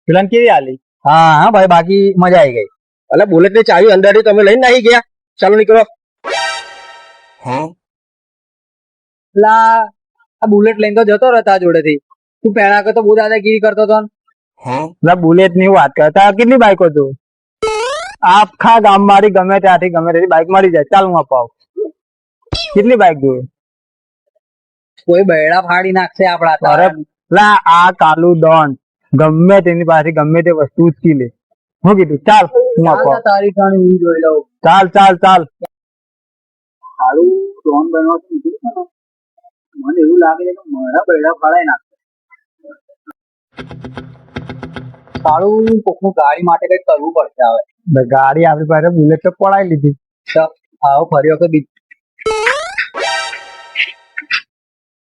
પેલા કેવી આલી? હા હા ભાઈ, બાકી મજા આવી ગઈ. એટલે બુલેટ ની ચાવી અંદર તમે લઈને નાહી ગયા? ચાલો નીકળો. પેલા આ બુલેટ લઈને તો જતો રહેતા જોડેથી. તું પહેલા કે તો બહુ દાદાગીરી કરતો હતો ને. એટલે બુલેટ ની વાત કરતા. કેટલી બાઈકો તું? આખા ગામ મારી ગમે ત્યાંથી ગમે ત્યાંથી બાઈક મળી જાય. ચાલ હું અપાવ. કેટલી બાઈક જોઈએ? કોઈ બૈડા ફાડી નાખશે આપડા તો. અરે લા, આ કાલુ ડોન ગમે તેની પાસે ગમે તે વસ્તુ ઉચકી લે. હું કીધું ચાલ હું અપાવ. તારી ઠાણી હું જોઈ લઉં. ચાલ ચાલ ચાલ. સારું ડોન બનવા કીધું છે ને, મને એવું લાગે છે કે મારા બૈડા ફાડાઈ નાખશે. સારું કોકનું ગાડી માટે કઈક કરવું પડશે હવે. ગાડી આપણી પાસે બુલેટ તો પડાવી લીધી. આવો ફરી વખત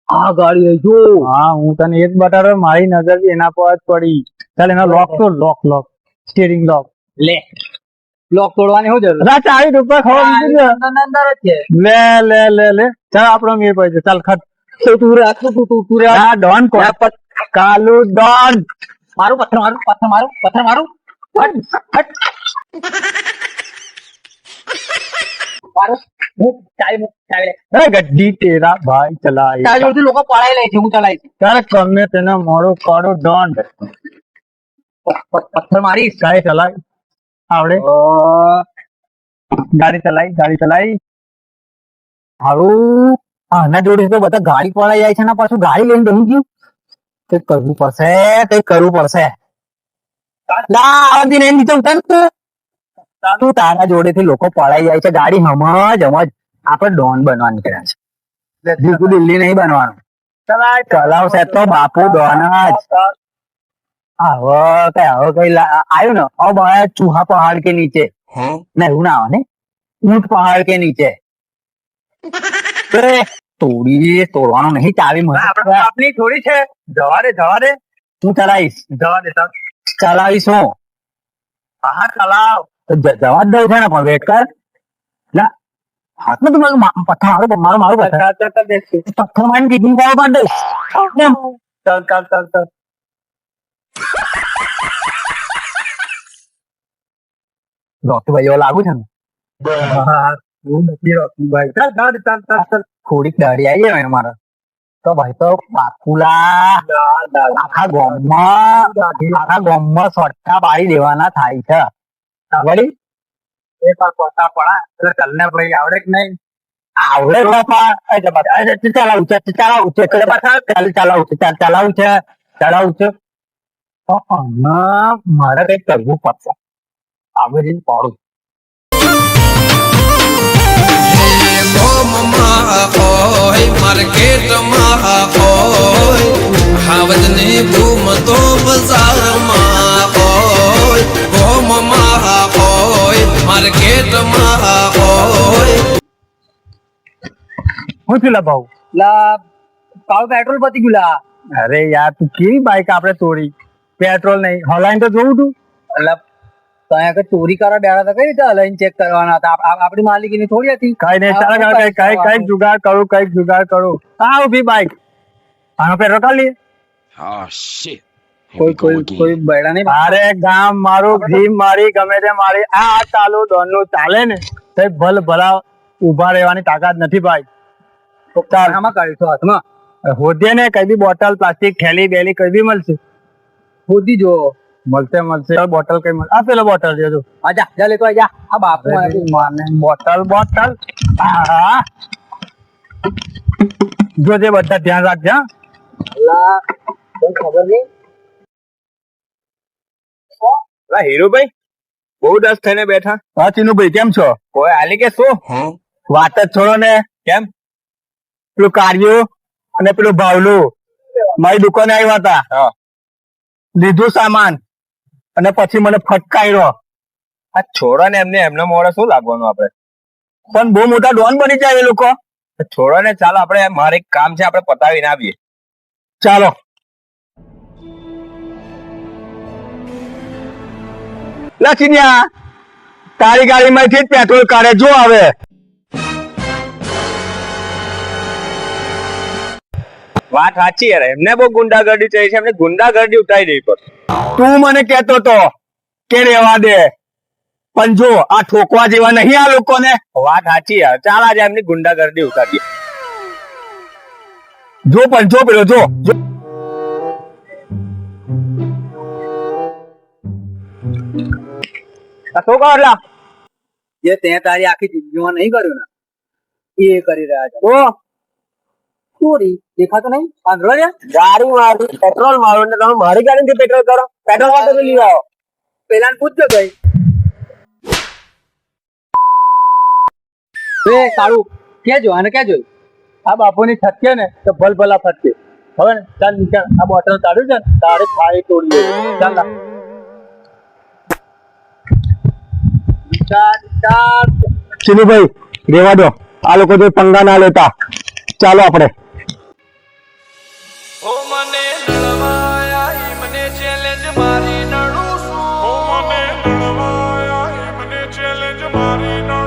આ ગાડી લઈ જો. હા, હું તને એક બતાડો, મારી નજર બી એના પર જ પડી. ચાલ એનો લોક તો લોક લોક સ્ટીયરિંગ લોક લે. લોક તોડવાની શું જરૂર? અલા ચાવી ઉપર ખબર નથી. અંદર જ છે. લે લે લે લે ચાલ, આપણો મેળ પડી જાય. ચાલ ખત. તું રાખ તું રાખ. આ ડોન કોણ? કાલુ ડોન. મારું પથ્થર મારું પથ્થર મારું પથ્થર મારું. હટ હટ મારું. હું ચાવી લે. અરે ગड्डी તેરા ભાઈ ચલાય. તારા જોડથી લોકો પડાઈ લે છે, હું ચલાવીશ. તારે ગમે તેનો મોડો કાઢો ડોન. પથ્થર મારીશ. ગાડી ચલાય આવડે? ગાડી ચલાઈ. હારું આના જોડે તો બધા ગાડી પડાઈ જાય છે ને, પાછું ગાડી લઈને બેસી ગયું. કઈક કરવું પડશે. ના આવતી નહીં, નીચે ઉતાર તું. તારા જોડેથી લોકો પડાઈ જાય છે, ગાડી સમજ. આપણે ડોન બનવા નીકળ્યા છે, બિલકુલ દિલ્હી નહીં બનવાનું. ચલાવશે તો બાપુ ડોન જ. હવે કઈ આવ્યું ને, હવે ચૂહા પહાડ કે નીચે ના, એવું ના આવે ને, ઊંટ પહાડ કે નીચે. તોડવાનું નહીં, ચાવી આપની થોડી છે. જવા દે તું ચલાવીશ. ચલાવીશ હું. હા ચલાવ. જવા જ દઉં છે ને, પણ વેટ કર. ના હાથમાં તું પથ્થર મારું પથ્થર મારી કિડની પાવ કાઢ દઈશ. ચાલ. રોકી ભાઈ એવો લાગુ છે ને. હું નથી રોકી ભાઈ. ચાલ થોડીક દાઢી આવી જાય ને મારે તો ભાઈ તો બાપુલા આખા ગામમાં સોટા પાડી દેવાના થાય છે. વળી એક વાર પોતા પડા એટલે કલને ભાઈ આવડે કે નહીં? આવડે બાપા. ચલાવું છે. મારે કઈક કરવું પડશે. આવે પાડું. માર્કેટમાં હોય ખાવજની ભૂમ તો બજારમાં હોય, ભોમમાં હોય માર્કેટમાં હોય. હું છું લા ભાઉ? પાવ પેટ્રોલ પતી ગયું. અરે યાર, તું કેવી બાઈક આપણે તોડી? પેટ્રોલ નહીં, હલાઈને તો જોઉં તું. એટલે ત્યાં ચોરી કરવા બેઠા હતા, કઈ રીતે હલાઈને ચેક કરવાના હતા? આપણી માલિકીની થોડી હતી. કઈ નહીં, કઈક જુગાડ કરું. હા ઉભી બાઈક. આનો પેટ્રોલ કાઢ લઈએ. કોઈ બૈડા નહીં. અરે ગામ મારું, ભીમ મારી, ગમે તે મારી, આ ચાલુ ડોન નું ચાલે ને તો ભલા ઉભા રહેવાની તાકાત નથી ભાઈ. આમાં કાઢીશું હાથમાં. હોદીએ ને કઈ બી બોટલ, પ્લાસ્ટિક, થેલી બેલી કઈ બી મળશે. હોદી જો મળશે. બોટલ કઈ મળે? આ પેલો બોટલ છે. જા લેતો આજા. આ બાપુ બોટલ હા જોજે, બધા ધ્યાન રાખજે. ખબર નહીં. હીરુભાઈ બહુ દસ થઈને બેઠા. હા ચીનુભાઈ કેમ છો? કોઈ આલી કે શું? વાત જ છોડો ને. કેમ? પેલું કાર્યો અને પેલું ભાવલું મારી દુકાને આવ્યા હતા, લીધું સામાન અને પછી મને ફટકાર્યો. આ છોડો ને, એમને મોડે શું લાગવાનું આપડે? પણ બહુ મોટા ડોન બની જાય એ લોકો. છોડો ને, ચાલો આપણે મારે એક કામ છે, આપણે પતાવીને આવીએ. ચાલો. લખીન્યા તારી ગાડીમાંથી જ પેટ્રોલ કાઢે જો આવે. વાત સાચી યાર, એમને બહુ ગુંડાગર્દી થઈ છે, એમને ગુંડાગર્દી ઉઠાઈ દઈ પર. તું મને કહેતો તો કે રેવા દે, પણ જો આ ઠોકવા જેવા નહીં આ લોકોને. વાત સાચી યાર, ચાલ આજે એમની ગુંડાગર્દી ઉતારીએ. જો પણ જો પેલો જો જો. આ શું કરો લા? જે તે તારી આખી જિંદગીમાં નહીં કર્યું ને એ કરી રહ્યા છે. ઓ ચોરી દેખાતો નહીં આંધળો છે. ગાડી મારું પેટ્રોલ મારું ને તમે મારી ગાડીથી પેટ્રોલ કરો, પેટ્રોલ માટે તો લઈ આવો. પેલા પૂછજો ભાઈ. એ કાળું ક્યાં જો આને ક્યાં જોયું? આ બાપુની છટકે ને તો ભલ ભલા ફટકે. હવે ને ચાલ નીકળ, આ બોટલ કાઢ્યું છે ને તારે ખાઈ તોડી ચાલ લા. ચીનુભાઈ રેવા દો, આ લોકો જો પંગા ના લેતા. ચાલો આપણે. ઓ મને નળવાયા મને ચેલેન્જ મારી નડું છું. ઓ મને નળવાયા મને ચેલેન્જ મારી નડું